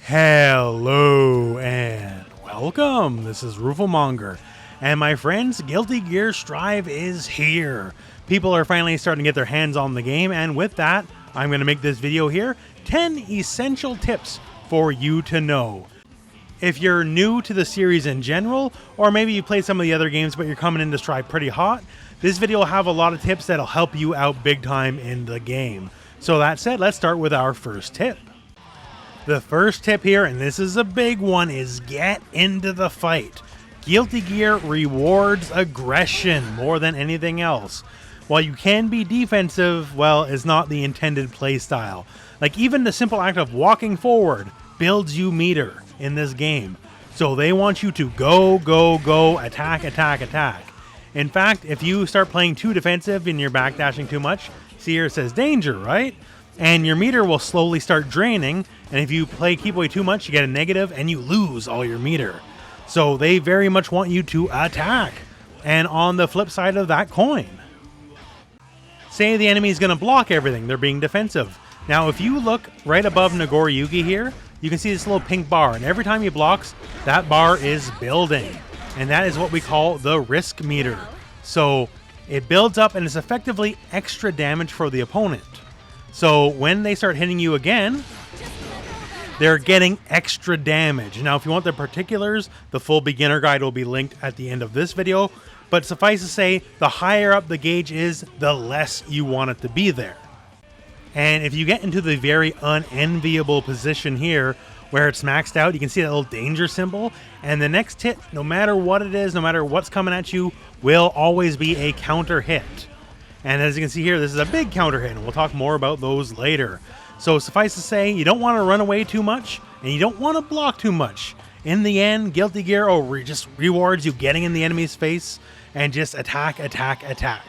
Hello and welcome. This is rooflemonger, and my friends, Guilty Gear Strive is here. People are finally starting to get their hands on the game, and with that, I'm going to make this video here, 10 essential tips for you to know. If you're new to the series in general, or maybe you played some of the other games but you're coming in to Strive pretty hot, this video will have a lot of tips that'll help you out big time in the game. So that said, let's start with our first tip. The first tip here, and this is a big one, is get into the fight. Guilty Gear rewards aggression more than anything else. While you can be defensive, well, it's not the intended play style. Like, even the simple act of walking forward builds you meter in this game. So they want you to go, go, go, attack, attack, attack. In fact, if you start playing too defensive and you're backdashing too much, see here it says danger, right? And your meter will slowly start draining, and if you keep away too much, you get a negative and you lose all your meter. So they very much want you to attack. And on the flip side of that coin, say the enemy is going to block everything, they're being defensive. Now if you look right above Nagoriyuki here, you can see this little pink bar, and every time he blocks, that bar is building. And that is what we call the risk meter. So it builds up and it's effectively extra damage for the opponent. So when they start hitting you again, they're getting extra damage. Now, if you want the particulars, the full beginner guide will be linked at the end of this video. But suffice to say, the higher up the gauge is, the less you want it to be there. And if you get into the very unenviable position here, where it's maxed out, you can see that little danger symbol. And the next hit, no matter what it is, no matter what's coming at you, will always be a counter hit. And as you can see here, this is a big counter hit, and we'll talk more about those later. So suffice to say, you don't want to run away too much, and you don't want to block too much. In the end, Guilty Gear just rewards you getting in the enemy's face and just attack, attack, attack.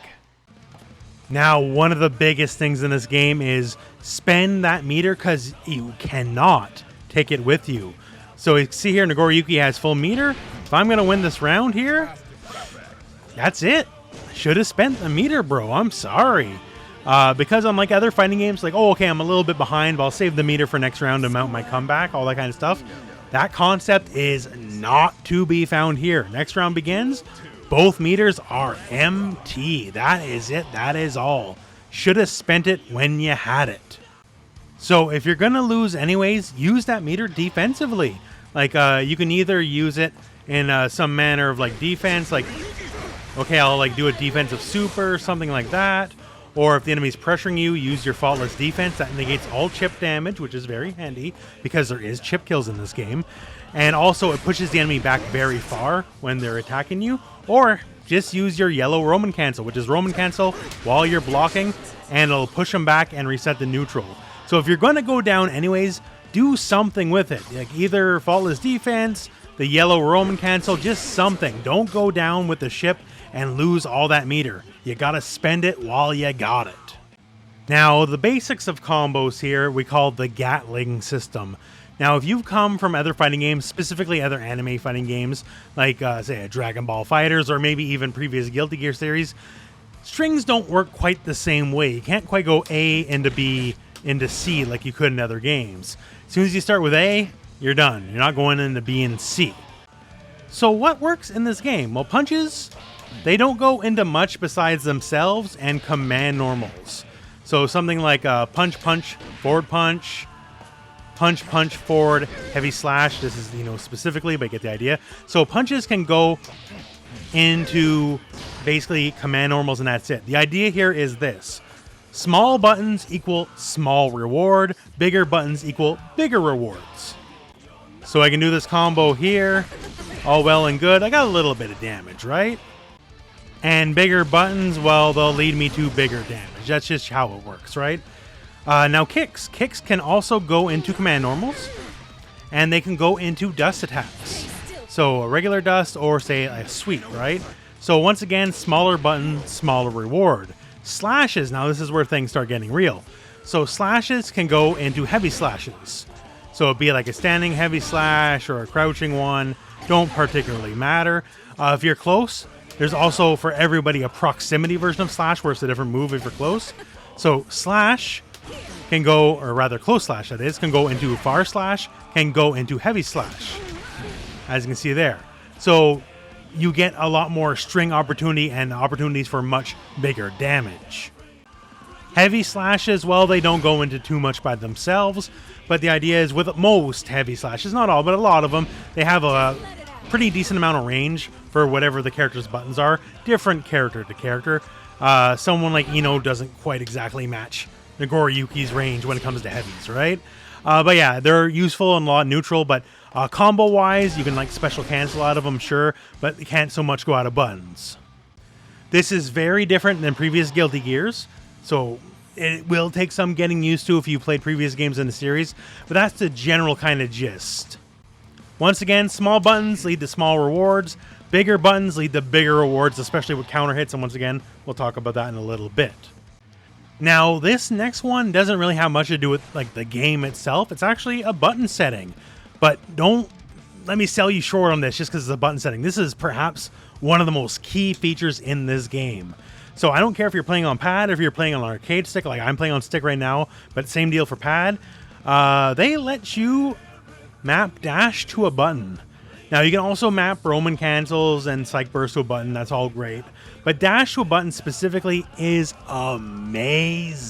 Now, one of the biggest things in this game is spend that meter, because you cannot take it with you. So you see here, Nagoriyuki has full meter. If I'm going to win this round here, that's it. Should have spent the meter, bro. I'm sorry. Because unlike other fighting games, like, oh, okay, I'm a little bit behind, but I'll save the meter for next round to mount my comeback, all that kind of stuff. That concept is not to be found here. Next round begins. Both meters are empty. That is it. That is all. Should have spent it when you had it. So if you're going to lose anyways, use that meter defensively. Like, you can either use it in some manner of, like, defense, like, okay, I'll like do a defensive super, something like that. Or if the enemy's pressuring you, use your faultless defense. That negates all chip damage, which is very handy because there is chip kills in this game. And also it pushes the enemy back very far when they're attacking you. Or just use your yellow Roman cancel, which is Roman cancel while you're blocking, and it'll push them back and reset the neutral. So if you're going to go down anyways, do something with it. Like either faultless defense, the yellow Roman cancel, just something. Don't go down with the ship and lose all that meter. You gotta spend it while you got it. Now, the basics of combos here we call the Gatling system. Now, if you've come from other fighting games, specifically other anime fighting games, like say a Dragon Ball FighterZ or maybe even previous Guilty Gear series, strings don't work quite the same way. You can't quite go A into B into C like you could in other games. As soon as you start with A, you're done. You're not going into B and C. So what works in this game? Well, punches, they don't go into much besides themselves and command normals. So something like punch, punch, forward punch, punch, punch, forward, heavy slash. This is, specifically, but you get the idea. So punches can go into basically command normals, and that's it. The idea here is this. Small buttons equal small reward. Bigger buttons equal bigger rewards. So I can do this combo here. All well and good. I got a little bit of damage, right? And bigger buttons, well, they'll lead me to bigger damage. That's just how it works, right? Now kicks. Kicks can also go into command normals, and they can go into dust attacks. So a regular dust or, say, a sweep, right? So once again, smaller button, smaller reward. Slashes, now this is where things start getting real. So slashes can go into heavy slashes. So it'd be like a standing heavy slash or a crouching one. Don't particularly matter. If you're close, there's also for everybody a proximity version of slash where it's a different move if you're close. So slash can go, or rather close slash that is, can go into far slash, can go into heavy slash, as you can see there. So you get a lot more string opportunity and opportunities for much bigger damage. Heavy slashes, well, they don't go into too much by themselves, but the idea is with most heavy slashes, not all, but a lot of them, they have a pretty decent amount of range for whatever the character's buttons are, different character to character. Someone like Ino doesn't quite exactly match Nagoriyuki's range when it comes to heavies, right? But yeah, they're useful and a lot neutral, but combo-wise, you can like special cancel out of them, sure, but you can't so much go out of buttons. This is very different than previous Guilty Gears, so it will take some getting used to if you played previous games in the series, but that's the general kind of gist. Once again, small buttons lead to small rewards, bigger buttons lead to bigger rewards, especially with counter hits, and once again, we'll talk about that in a little bit. Now, this next one doesn't really have much to do with like the game itself. It's actually a button setting, but don't let me sell you short on this just because it's a button setting. This is perhaps one of the most key features in this game. So I don't care if you're playing on pad or if you're playing on an arcade stick, like I'm playing on stick right now, but same deal for pad. They let you map dash to a button. Now you can also map Roman cancels and psych burst to a button, that's all great. But dash to a button specifically is amazing.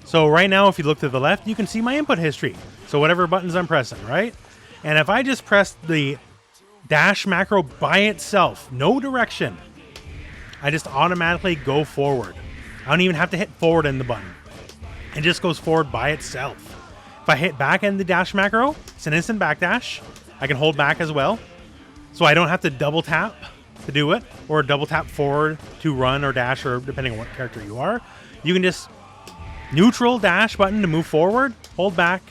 So right now, if you look to the left, you can see my input history. So whatever buttons I'm pressing, right? And if I just press the dash macro by itself, no direction, I just automatically go forward. I don't even have to hit forward in the button. It just goes forward by itself. If I hit back in the dash macro, it's an instant backdash. I can hold back as well. So I don't have to double tap to do it, or double tap forward to run or dash, or depending on what character you are. You can just neutral dash button to move forward, hold back,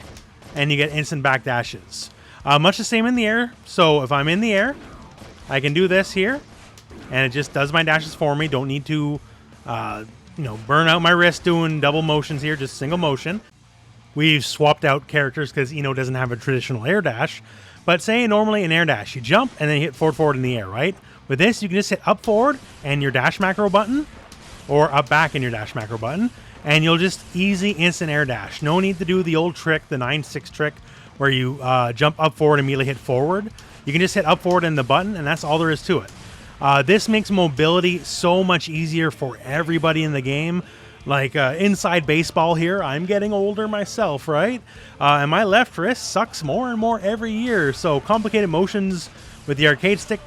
and you get instant backdashes. Much the same in the air. So if I'm in the air, I can do this here, and it just does my dashes for me. Don't need to, burn out my wrist doing double motions here, just single motion. We've swapped out characters because Ino doesn't have a traditional air dash. But say normally an air dash, you jump and then you hit forward in the air, right? With this, you can just hit up forward and your dash macro button, or up back in your dash macro button, and you'll just easy instant air dash. No need to do the old trick, the 9-6 trick, where you jump up forward and immediately hit forward. You can just hit up forward in the button, and that's all there is to it. This makes mobility so much easier for everybody in the game. Like inside baseball here, I'm getting older myself, right? And my left wrist sucks more and more every year, so complicated motions with the arcade stick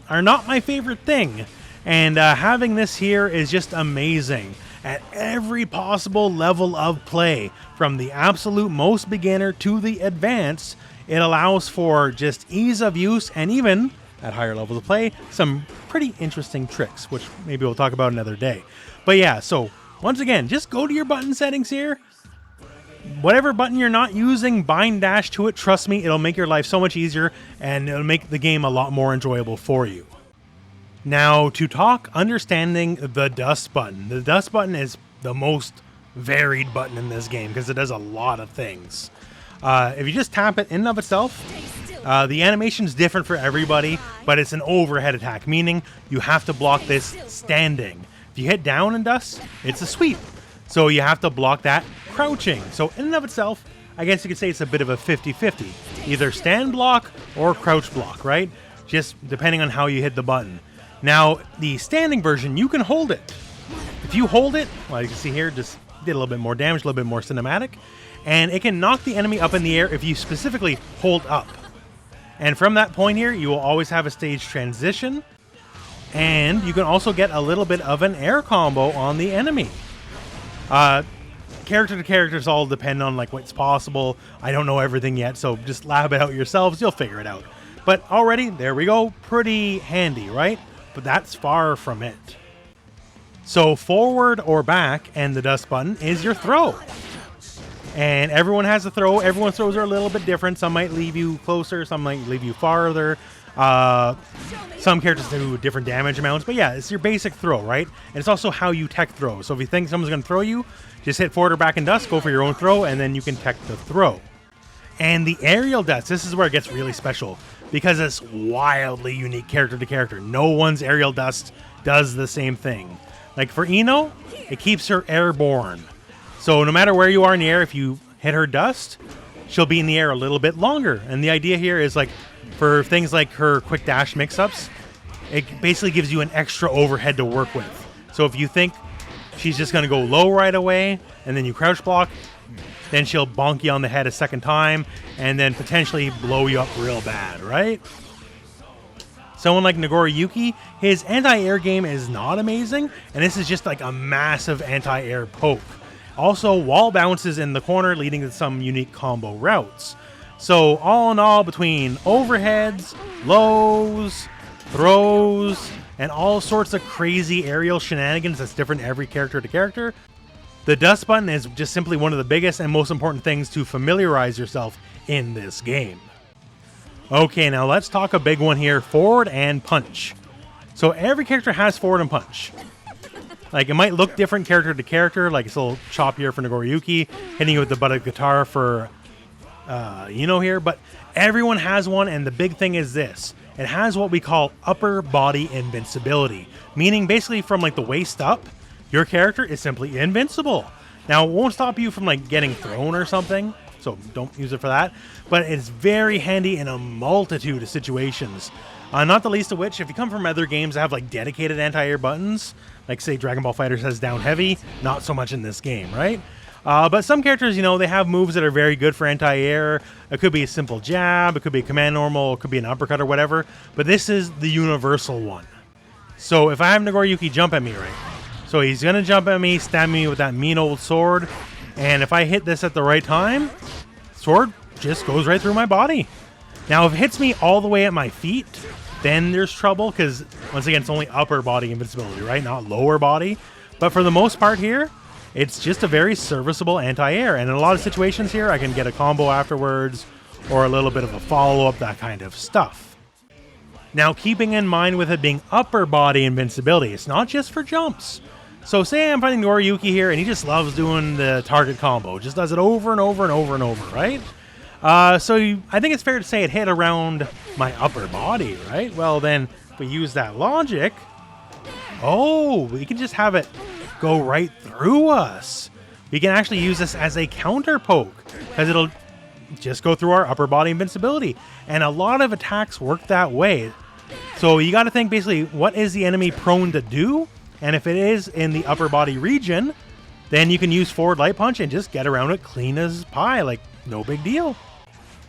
are not my favorite thing. And having this here is just amazing at every possible level of play. From the absolute most beginner to the advanced, it allows for just ease of use, and even at higher levels of play, some pretty interesting tricks, which maybe we'll talk about another day. But yeah, so once again, just go to your button settings here. Whatever button you're not using, bind dash to it. Trust me, it'll make your life so much easier, and it'll make the game a lot more enjoyable for you. Now, to talk understanding the dust button. The dust button is the most varied button in this game because it does a lot of things. If you just tap it in and of itself, the animation's different for everybody, but it's an overhead attack, meaning you have to block this standing. If you hit down in dust, it's a sweep. So you have to block that crouching. So in and of itself, I guess you could say it's a bit of a 50-50. Either stand block or crouch block, right? Just depending on how you hit the button. Now, the standing version, you can hold it. If you hold it, well, you can see here, just did a little bit more damage, a little bit more cinematic. And it can knock the enemy up in the air if you specifically hold up. And from that point here, you will always have a stage transition. And you can also get a little bit of an air combo on the enemy. Character to characters all depend on like what's possible. I don't know everything yet, so just lab it out yourselves. You'll figure it out. But already, there we go. Pretty handy, right? But that's far from it. So forward or back and the dust button is your throw. And everyone has a throw. Everyone's throws are a little bit different. Some might leave you closer. Some might leave you farther. Some characters do different damage amounts. But yeah, it's your basic throw, right? And it's also how you tech throw. So if you think someone's going to throw you, just hit forward or back and dust, go for your own throw, and then you can tech the throw. And the aerial dust, this is where it gets really special, because it's wildly unique character to character. No one's aerial dust does the same thing. Like for Ino, it keeps her airborne. So no matter where you are in the air, if you hit her dust, she'll be in the air a little bit longer. And the idea here is like for things like her quick dash mix-ups, it basically gives you an extra overhead to work with. So if you think she's just going to go low right away and then you crouch block, then she'll bonk you on the head a second time and then potentially blow you up real bad, right? Someone like Nagoriyuki, his anti-air game is not amazing, and this is just like a massive anti-air poke. Also, wall bounces in the corner, leading to some unique combo routes. So all in all, between overheads, lows, throws, and all sorts of crazy aerial shenanigans that's different every character to character, the dust button is just simply one of the biggest and most important things to familiarize yourself in this game. Okay, now let's talk a big one here, forward and punch. So every character has forward and punch. Like, it might look different character to character, like it's a little choppier for Nagoriyuki, hitting you with the butt of the guitar for, here, but everyone has one, and the big thing is this. It has what we call upper body invincibility, meaning basically from like the waist up, your character is simply invincible. Now, it won't stop you from like getting thrown or something, so don't use it for that, but it's very handy in a multitude of situations. Not the least of which, if you come from other games that have like dedicated anti-air buttons, like say Dragon Ball FighterZ has down heavy, not so much in this game, right? But some characters, they have moves that are very good for anti-air. It could be a simple jab, it could be a command normal, it could be an uppercut or whatever, but this is the universal one. So if I have Nagoriyuki jump at me, right? So he's gonna jump at me, stab me with that mean old sword, and if I hit this at the right time, sword just goes right through my body. Now, if it hits me all the way at my feet, then there's trouble, because once again, it's only upper body invincibility, right? Not lower body. But for the most part here, it's just a very serviceable anti-air. And in a lot of situations here, I can get a combo afterwards, or a little bit of a follow-up, that kind of stuff. Now, keeping in mind with it being upper body invincibility, it's not just for jumps. So say I'm fighting Noriyuki here, and he just loves doing the target combo. Just does it over and over and over and over, right? I think it's fair to say it hit around my upper body, right? Well, then, if we use that logic, we can just have it go right through us. We can actually use this as a counter poke, because it'll just go through our upper body invincibility. And a lot of attacks work that way. So you got to think basically, what is the enemy prone to do? And if it is in the upper body region, then you can use forward light punch and just get around it clean as pie. Like, no big deal.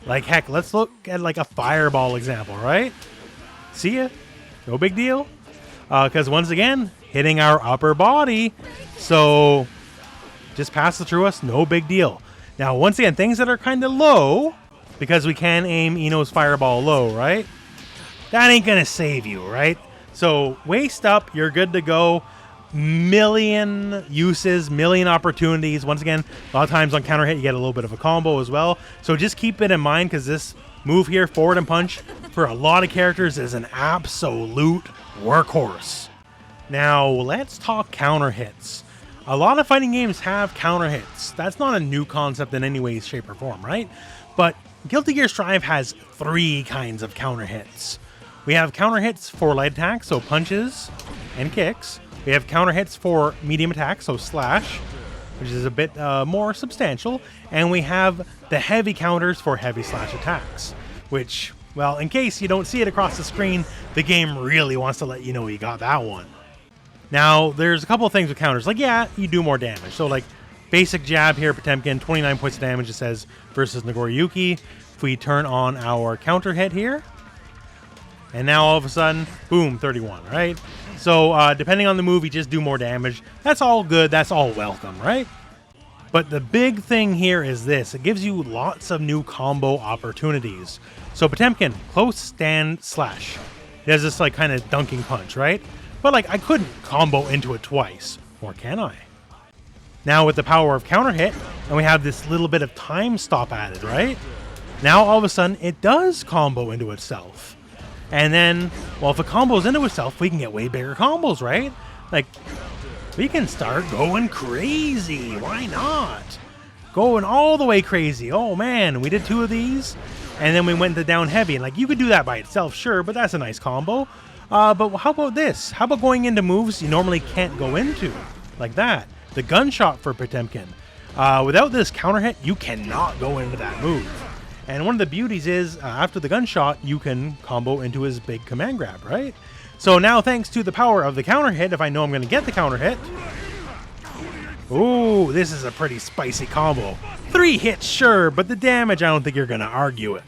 Like, heck, let's look at like a fireball example, right? See ya. No big deal. Because once again, hitting our upper body. So just pass it through us, no big deal. Now, once again, things that are kind of low, because we can aim Ino's fireball low, right? That ain't going to save you, right? So waist up, you're good to go. Million uses, million opportunities. Once again, a lot of times on counter hit, you get a little bit of a combo as well. So just keep it in mind, because this move here, forward and punch, for a lot of characters is an absolute workhorse. Now, let's talk counter hits. A lot of fighting games have counter hits. That's not a new concept in any way, shape, or form, right? But Guilty Gear Strive has 3 kinds of counter hits. We have counter hits for light attacks, so punches and kicks. We have counter hits for medium attacks, so slash, which is a bit more substantial. And we have the heavy counters for heavy slash attacks, which, well, in case you don't see it across the screen, the game really wants to let you know you got that one. Now, there's a couple of things with counters. Like, yeah, you do more damage. So, like, basic jab here, Potemkin, 29 points of damage, it says, versus Nagoriyuki. If we turn on our counter hit here, and now all of a sudden, boom, 31, right? So depending on the move, you just do more damage. That's all good. That's all welcome, right? But the big thing here is this. It gives you lots of new combo opportunities. So Potemkin, close, stand, slash. It has this like kind of dunking punch, right? But like I couldn't combo into it twice. Or can I? Now with the power of counter hit, and we have this little bit of time stop added, right? Now all of a sudden, it does combo into itself. And then, well, if it combos into itself, we can get way bigger combos, right? Like, we can start going crazy. Why not? Going all the way crazy. Oh, man, we did 2 of these, and then we went to down heavy. And, like, you could do that by itself, sure, but that's a nice combo. But how about this? How about going into moves you normally can't go into? Like that. The gunshot for Potemkin. Without this counter hit, you cannot go into that move. And one of the beauties is, after the gunshot, you can combo into his big command grab, right? So now, thanks to the power of the counter hit, if I know I'm going to get the counter hit... Ooh, this is a pretty spicy combo. 3 hits, sure, but the damage, I don't think you're going to argue it.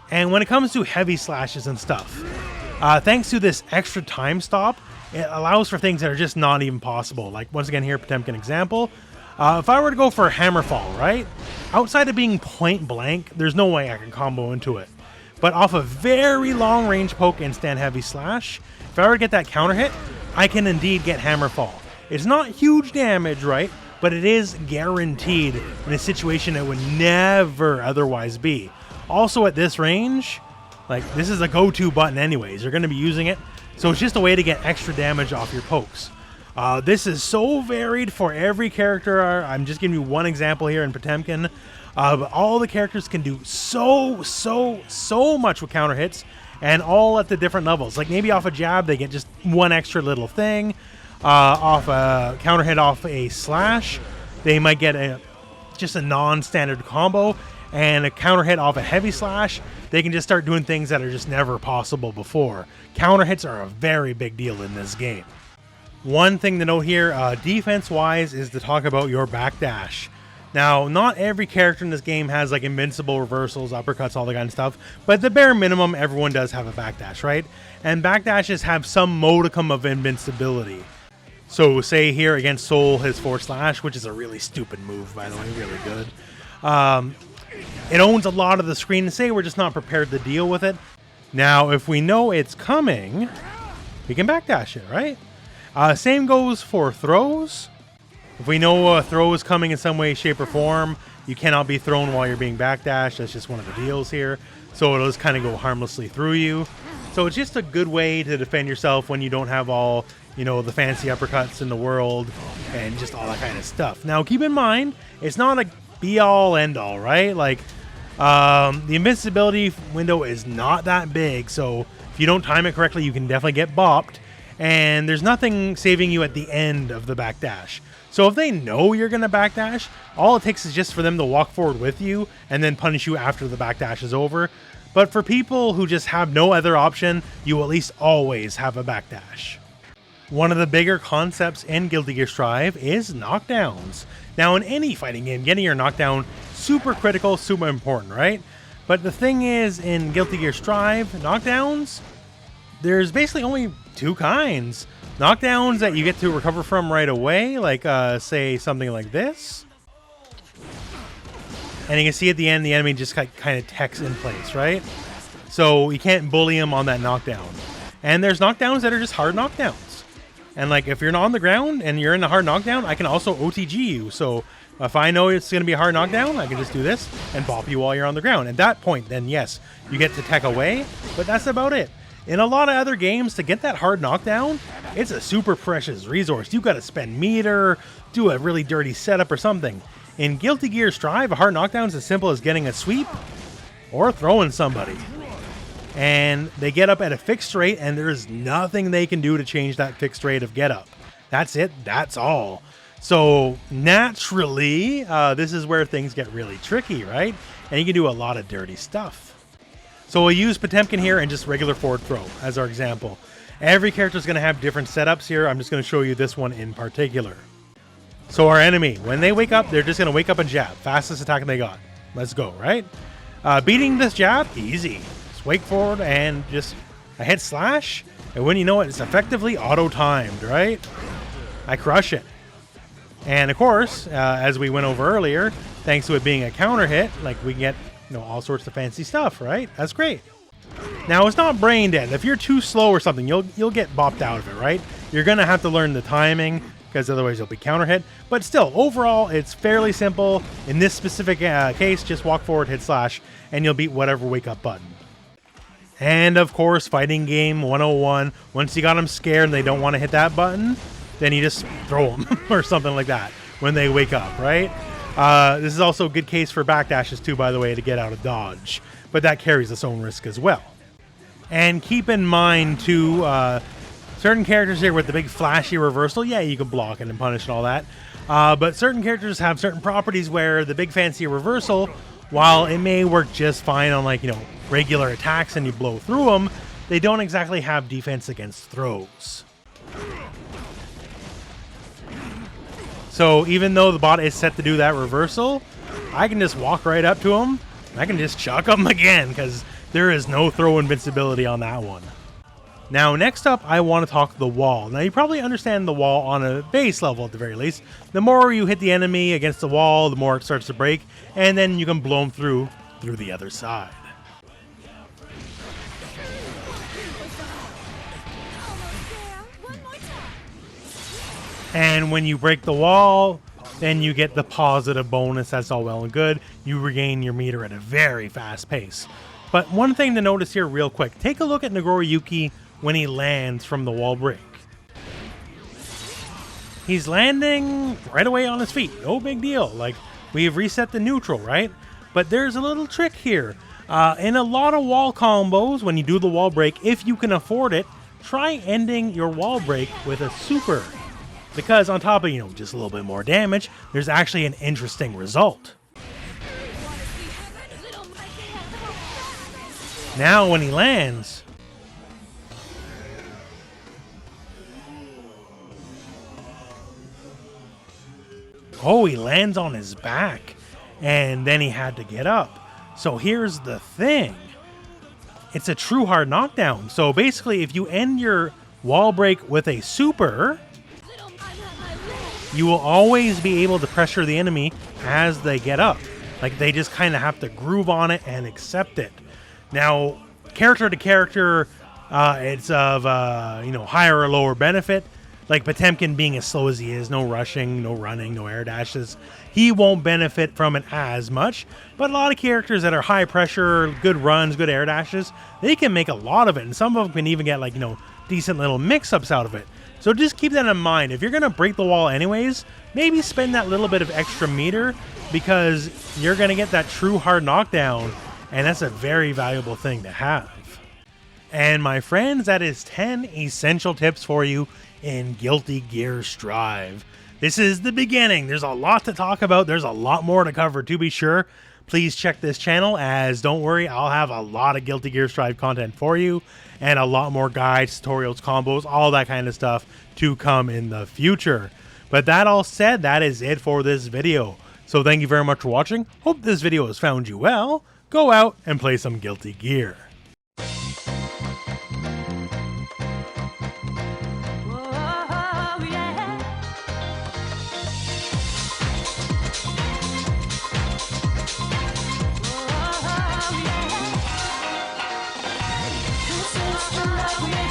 And when it comes to heavy slashes and stuff, thanks to this extra time stop, it allows for things that are just not even possible. Like, once again here, Potemkin example. If I were to go for a Hammerfall, right? Outside of being point blank, there's no way I can combo into it. But off a very long range poke and stand heavy slash, if I were to get that counter hit, I can indeed get Hammerfall. It's not huge damage, right? But it is guaranteed in a situation it would never otherwise be. Also at this range, like, this is a go-to button anyways. You're going to be using it. So it's just a way to get extra damage off your pokes. This is so varied for every character. I'm just giving you one example here in Potemkin. But all the characters can do so much with counter hits, and all at the different levels. Like maybe off a jab, they get just one extra little thing. Off a counter hit off a slash, they might get just a non-standard combo. And a counter hit off a heavy slash, they can just start doing things that are just never possible before. Counter hits are a very big deal in this game. One thing to note here, defense-wise, is to talk about your backdash. Now, not every character in this game has like invincible reversals, uppercuts, all that kind of stuff, but at the bare minimum, everyone does have a backdash, right? And backdashes have some modicum of invincibility. So say here against Soul, his forward slash, which is a really stupid move, by the way, really good. It owns a lot of the screen, and say we're just not prepared to deal with it. Now, if we know it's coming, we can backdash it, right? Same goes for throws. If we know a throw is coming in some way, shape, or form, you cannot be thrown while you're being backdashed. That's just one of the deals here. So it'll just kind of go harmlessly through you. So it's just a good way to defend yourself when you don't have all, you know, the fancy uppercuts in the world and just all that kind of stuff. Now, keep in mind, it's not a be-all, end-all, right? Like, the invincibility window is not that big, so if you don't time it correctly, you can definitely get bopped. And there's nothing saving you at the end of the backdash. So if they know you're going to backdash, all it takes is just for them to walk forward with you and then punish you after the backdash is over. But for people who just have no other option, you will at least always have a backdash. One of the bigger concepts in Guilty Gear Strive is knockdowns. Now in any fighting game, getting your knockdown, super critical, super important, right? But the thing is, in Guilty Gear Strive, knockdowns, there's basically only 2 kinds. Knockdowns that you get to recover from right away, like say something like this. And you can see at the end, the enemy just kind of techs in place, right? So you can't bully him on that knockdown. And there's knockdowns that are just hard knockdowns. And like if you're not on the ground and you're in a hard knockdown, I can also OTG you. So if I know it's going to be a hard knockdown, I can just do this and bop you while you're on the ground. At that point, then yes, you get to tech away, but that's about it. In a lot of other games, to get that hard knockdown, it's a super precious resource. You got to spend meter, do a really dirty setup or something. In Guilty Gear Strive, a hard knockdown is as simple as getting a sweep or throwing somebody. And they get up at a fixed rate, and there's nothing they can do to change that fixed rate of get up. That's it. That's all. So naturally, this is where things get really tricky, right? And you can do a lot of dirty stuff. So we'll use Potemkin here and just regular forward throw as our example. Every character is going to have different setups here. I'm just going to show you this one in particular. So our enemy, when they wake up, they're just going to wake up and jab. Fastest attack they got. Let's go, right? Beating this jab, easy. Just wake forward and just a hit slash. And when you know it, it's effectively auto-timed, right? I crush it. And of course, as we went over earlier, thanks to it being a counter hit, like we get, you know, all sorts of fancy stuff, right? That's great. Now, it's not brain dead. If you're too slow or something, you'll get bopped out of it, right? You're going to have to learn the timing, because otherwise you'll be counter hit. But still, overall, it's fairly simple. In this specific case, just walk forward, hit slash, and you'll beat whatever wake up button. And of course, fighting game 101, once you got them scared and they don't want to hit that button, then you just throw them or something like that when they wake up, right? This is also a good case for backdashes too, by the way, to get out of dodge. But that carries its own risk as well. And keep in mind too, certain characters here with the big flashy reversal, yeah, you can block it and punish and all that. But certain characters have certain properties where the big fancy reversal, while it may work just fine on like, regular attacks and you blow through them, they don't exactly have defense against throws. So even though the bot is set to do that reversal, I can just walk right up to him and I can just chuck him again because there is no throw invincibility on that one. Now, next up, I want to talk the wall. Now, you probably understand the wall on a base level at the very least. The more you hit the enemy against the wall, the more it starts to break, and then you can blow them through the other side. And when you break the wall, then you get the positive bonus. That's all well and good. You regain your meter at a very fast pace. But one thing to notice here real quick, take a look at Nagoriyuki when he lands from the wall break. He's landing right away on his feet. No big deal. Like, we've reset the neutral, right? But there's a little trick here. In a lot of wall combos, when you do the wall break, if you can afford it, try ending your wall break with a super. Because on top of, just a little bit more damage, there's actually an interesting result. Now when he lands, he lands on his back, and then he had to get up. So here's the thing. It's a true hard knockdown. So basically, if you end your wall break with a super, you will always be able to pressure the enemy as they get up. Like, they just kind of have to groove on it and accept it. Now, character to character, it's of, higher or lower benefit. Like Potemkin being as slow as he is, no rushing, no running, no air dashes. He won't benefit from it as much. But a lot of characters that are high pressure, good runs, good air dashes, they can make a lot of it. And some of them can even get like, decent little mix-ups out of it. So just keep that in mind. If you're going to break the wall anyways, maybe spend that little bit of extra meter because you're going to get that true hard knockdown. And that's a very valuable thing to have. And my friends, that is 10 essential tips for you in Guilty Gear Strive. This is the beginning. There's a lot to talk about. There's a lot more to cover, to be sure. Please check this channel, as don't worry, I'll have a lot of Guilty Gear Strive content for you and a lot more guides, tutorials, combos, all that kind of stuff to come in the future. But that all said, that is it for this video. So thank you very much for watching. Hope this video has found you well. Go out and play some Guilty Gear. Yeah.